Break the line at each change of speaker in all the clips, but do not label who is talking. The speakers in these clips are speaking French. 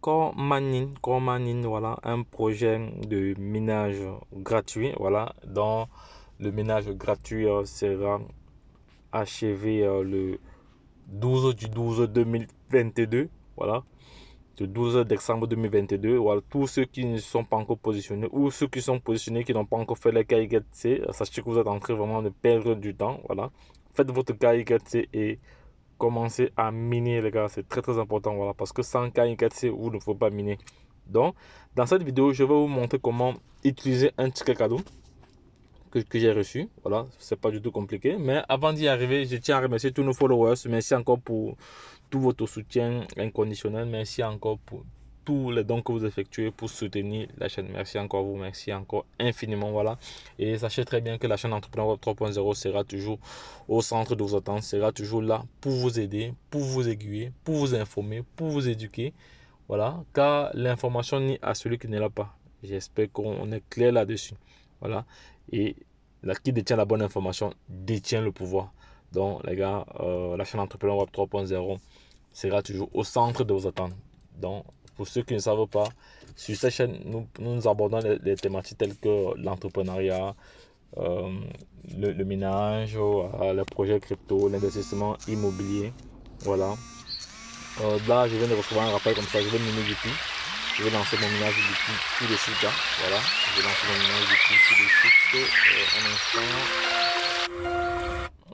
Core Mining, voilà, un projet de minage gratuit, voilà, dont le minage gratuit sera achevé le 12/12/2022, voilà, le 12 décembre 2022. Voilà, tous ceux qui ne sont pas encore positionnés ou ceux qui sont positionnés qui n'ont pas encore fait les KYC, sachez que vous êtes en train vraiment de perdre du temps, voilà. Faites votre KYC et commencez à miner, les gars, c'est très très important, voilà, parce que sans KYC vous ne pouvez pas miner. Donc dans cette vidéo je vais vous montrer comment utiliser un ticket cadeau que j'ai reçu, voilà, c'est pas du tout compliqué. Mais avant d'y arriver, je tiens à remercier tous nos followers. Merci encore pour tout votre soutien inconditionnel. Merci encore pour tous les dons que vous effectuez pour soutenir la chaîne. Merci encore à vous, merci encore infiniment, voilà. Et sachez très bien que la chaîne Entrepreneur Web 3.0 sera toujours au centre de vos attentes, sera toujours là pour vous aider, pour vous aiguiller, pour vous informer, pour vous éduquer, voilà, car l'information n'est à celui qui ne l'a pas. J'espère qu'on est clair là-dessus, voilà. Et là, qui détient la bonne information détient le pouvoir. Donc les gars, la chaîne Entrepreneur Web 3.0 sera toujours au centre de vos attentes. Donc pour ceux qui ne savent pas, sur cette chaîne, nous abordons les thématiques telles que l'entrepreneuriat, le ménage, les projets crypto, l'investissement immobilier. Voilà. Là, je viens de recevoir un rappel comme ça, je vais miner depuis. Je vais lancer mon minage depuis tout de suite. Hein. Voilà, je vais lancer mon minage depuis tout de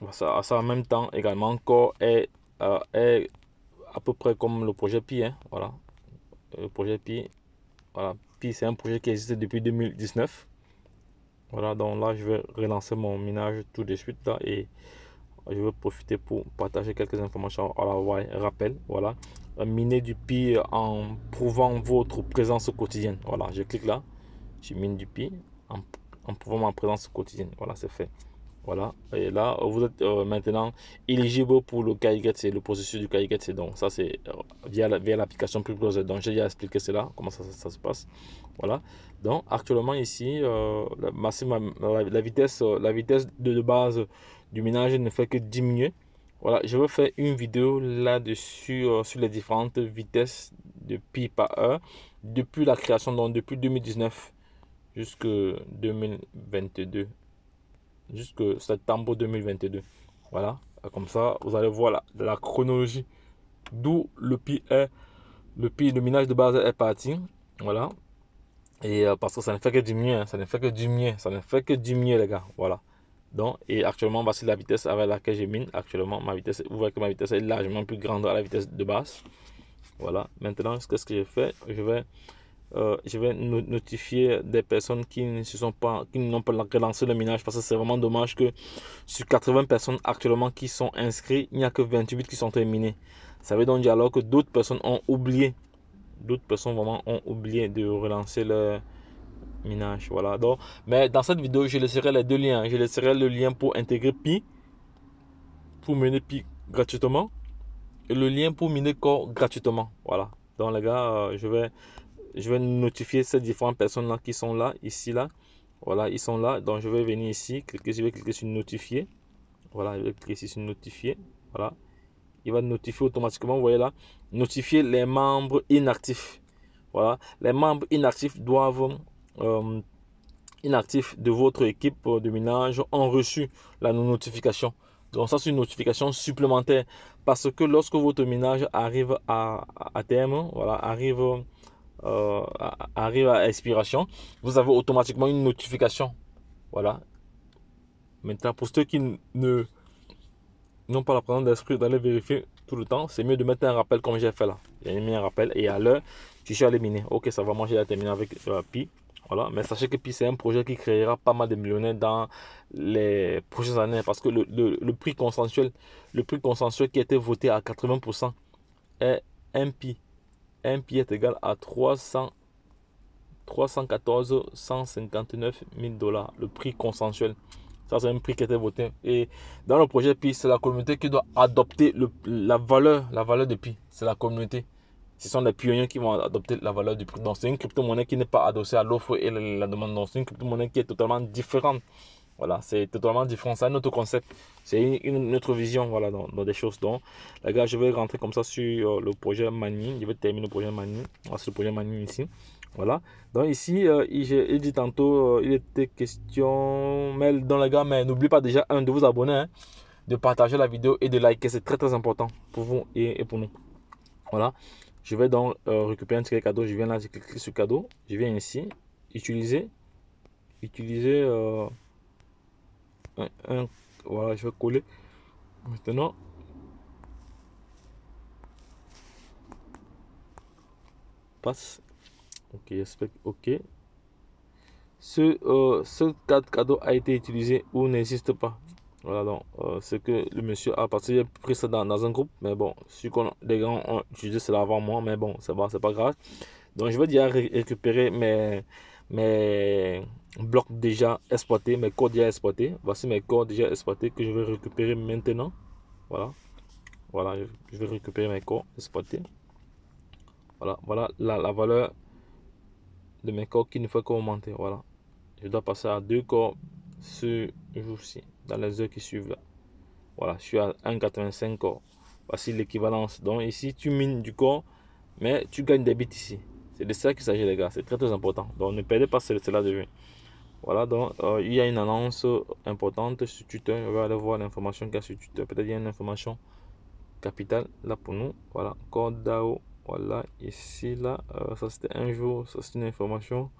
suite. Ça en même temps également, Core est à peu près comme le projet Pi. Hein. Voilà, le projet Pi. Voilà, Pi c'est un projet qui existe depuis 2019. Voilà, donc là je vais relancer mon minage tout de suite là et je vais profiter pour partager quelques informations à la rappel. Voilà, miner du Pi en prouvant votre présence quotidienne. Voilà, je clique là, je mine du Pi en prouvant ma présence quotidienne. Voilà, c'est fait. Voilà, et là vous êtes maintenant éligible pour le KYC, le processus du KYC. Donc ça c'est via l'application PeopleZ. Donc j'ai déjà expliqué cela, comment ça se passe. Voilà, donc actuellement ici la vitesse de base du minage ne fait que diminuer. Voilà, je vais faire une vidéo là-dessus sur les différentes vitesses de pi par heure depuis la création, donc depuis 2019 jusqu'à 2022, jusqu'à septembre 2022. Voilà, comme ça vous allez voir la chronologie d'où le minage de base est parti. Voilà, et parce que ça ne fait que diminuer, hein, ça ne fait que diminuer les gars. Voilà. Donc, et actuellement, voici la vitesse avec laquelle je mine. Actuellement, vous voyez que ma vitesse est largement plus grande à la vitesse de base. Voilà. Maintenant, qu'est-ce que je fais? Je vais notifier des personnes qui n'ont pas relancé le minage, parce que c'est vraiment dommage que sur 80 personnes actuellement qui sont inscrites, il n'y a que 28 qui sont terminées. Ça veut donc dire alors que d'autres personnes ont oublié. D'autres personnes vraiment ont oublié de relancer leur minage. Voilà. Donc, mais dans cette vidéo, je laisserai les deux liens. Je laisserai le lien pour intégrer Pi, pour miner Pi gratuitement, et le lien pour miner Core gratuitement. Voilà. Donc les gars, je vais notifier ces différentes personnes là qui sont là, ici là. Voilà, ils sont là. Donc je vais venir ici, je vais cliquer sur notifier. Voilà, je vais cliquer ici sur notifier. Voilà. Il va notifier automatiquement, vous voyez là, notifier les membres inactifs. Voilà, les membres inactifs doivent inactifs de votre équipe de minage ont reçu la notification. Donc ça c'est une notification supplémentaire, parce que lorsque votre minage arrive à terme, voilà, arrive à expiration, vous avez automatiquement une notification. Voilà. Maintenant, pour ceux qui n'ont pas la présence d'esprit d'aller vérifier tout le temps, c'est mieux de mettre un rappel comme j'ai fait là. J'ai mis un rappel et à l'heure, je suis allé miner. Ok, ça va, moi j'ai terminé avec Pi. Voilà, mais sachez que Pi c'est un projet qui créera pas mal de millionnaires dans les prochaines années, parce que le prix consensuel qui a été voté à 80% est un Pi. Un Pi est égal à 314 159 000 $. Le prix consensuel. Ça, c'est un prix qui a été voté. Et dans le projet Pi, c'est la communauté qui doit adopter la valeur de Pi. C'est la communauté. Ce sont les pionniers qui vont adopter la valeur du prix. Donc, c'est une crypto-monnaie qui n'est pas adossée à l'offre et la demande. Donc, c'est une crypto-monnaie qui est totalement différente. Voilà, c'est totalement différent, c'est un autre concept, c'est une autre vision, voilà, dans des choses. Donc, les gars, je vais rentrer comme ça sur le projet Mani. Je vais terminer le projet Mani. Voilà, c'est le projet Mani ici. Voilà. Donc ici, il dit tantôt, il était question, mais dans les gars, mais n'oubliez pas déjà, de vous abonner, hein, de partager la vidéo et de liker. C'est très très important pour vous et pour nous. Voilà. Je vais donc récupérer un ticket cadeau. Je viens là, je clique sur cadeau. Je viens ici, utiliser voilà, je vais coller. Maintenant, passe. Ok, j'espère. Ok. Ce carte cadeau a été utilisé ou n'existe pas. Voilà donc ce que le monsieur a parce que j'ai pris ça dans un groupe. Mais bon, les gens ont utilisé cela avant moi. Mais bon, c'est pas grave. Donc je vais déjà récupérer mes blocs déjà exploités, mes codes déjà exploités. Voici mes codes déjà exploités que je vais récupérer maintenant. Voilà. Voilà, je vais récupérer mes codes exploités. Voilà la valeur de mes corps qui ne fait qu'augmenter. Voilà. Je dois passer à 2 corps ce jour-ci, dans les heures qui suivent là. Voilà, je suis à 1,85 corps. Voici l'équivalence. Donc ici, tu mines du corps, mais tu gagnes des bits ici. C'est de ça qu'il s'agit, les gars. C'est très très important. Donc ne perdez pas cela de vue. Voilà, donc il y a une annonce importante sur Twitter. On va aller voir l'information qu'il y a sur Twitter. Peut-être il y a une information capitale là pour nous. Voilà, code DAO. Voilà, ici, là, ça c'était un jour. Ça c'est une information.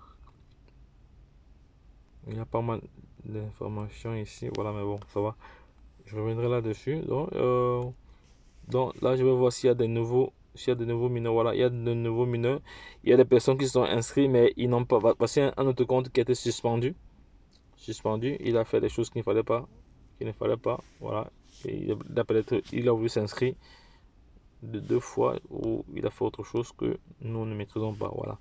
Il y a pas mal d'informations ici. Voilà, mais bon, ça va. Je reviendrai là-dessus. Donc là, je vais voir s'il y a des nouveaux. S'il y a de nouveaux mineurs, voilà, il y a de nouveaux mineurs. Il y a des personnes qui sont inscrites, mais ils n'ont pas. Parce qu'il y a un autre compte qui a été suspendu. Il a fait des choses qu'il ne fallait pas. Voilà. Et il a voulu s'inscrire de 2 fois ou il a fait autre chose que nous ne maîtrisons pas. Voilà.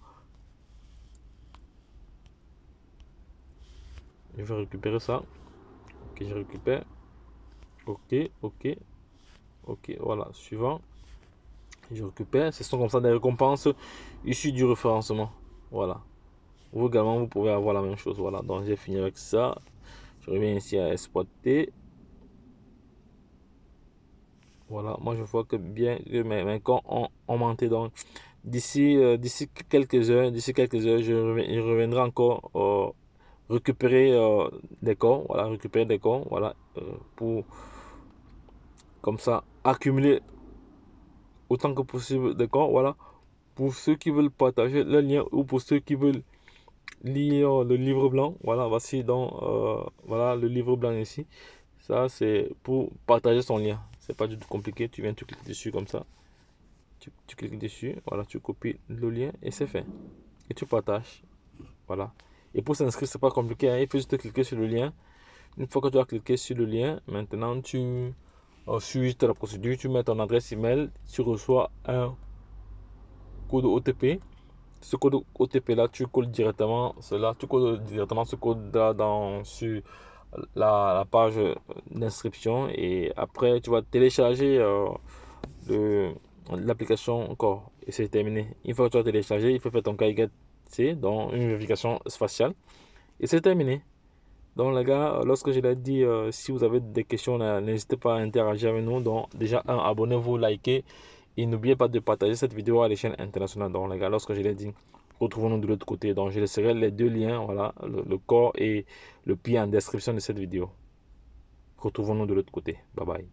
Je vais récupérer ça. Ok, je récupère. Ok, voilà. Suivant. Je récupère. Ce sont comme ça des récompenses issues du référencement. Voilà. Vous également, vous pouvez avoir la même chose. Voilà. Donc, j'ai fini avec ça. Je reviens ici à exploiter. Voilà. Moi, je vois que bien mes comptes ont augmenté. Donc, d'ici quelques heures, je reviendrai encore récupérer des corps. Voilà. Récupérer des corps. Voilà. Pour, comme ça, accumuler autant que possible des corps. Voilà. Pour ceux qui veulent partager le lien ou pour ceux qui veulent lire le livre blanc. Voilà, voici donc voilà le livre blanc ici. Ça c'est pour partager son lien. C'est pas du tout compliqué. Tu viens, tu cliques dessus comme ça. Tu cliques dessus. Voilà, tu copies le lien et c'est fait. Et tu partages. Voilà. Et pour s'inscrire, c'est pas compliqué, hein. Il faut juste cliquer sur le lien. Une fois que tu as cliqué sur le lien, maintenant tu suis la procédure. Tu mets ton adresse email. Tu reçois un code OTP. Ce code OTP là, tu colles directement cela, tu colles directement ce code là sur la page d'inscription et après tu vas télécharger l'application encore et c'est terminé. Une fois que tu as téléchargé, il faut faire ton KYC, donc une vérification faciale et c'est terminé. Donc les gars, lorsque je l'ai dit, si vous avez des questions, n'hésitez pas à interagir avec nous. Donc déjà, abonnez-vous, likez et n'oubliez pas de partager cette vidéo à l'échelle internationale. Donc les gars, lorsque je l'ai dit, retrouvons-nous de l'autre côté. Donc je laisserai les 2 liens, voilà, le corps et le pied en description de cette vidéo. Retrouvons-nous de l'autre côté. Bye bye.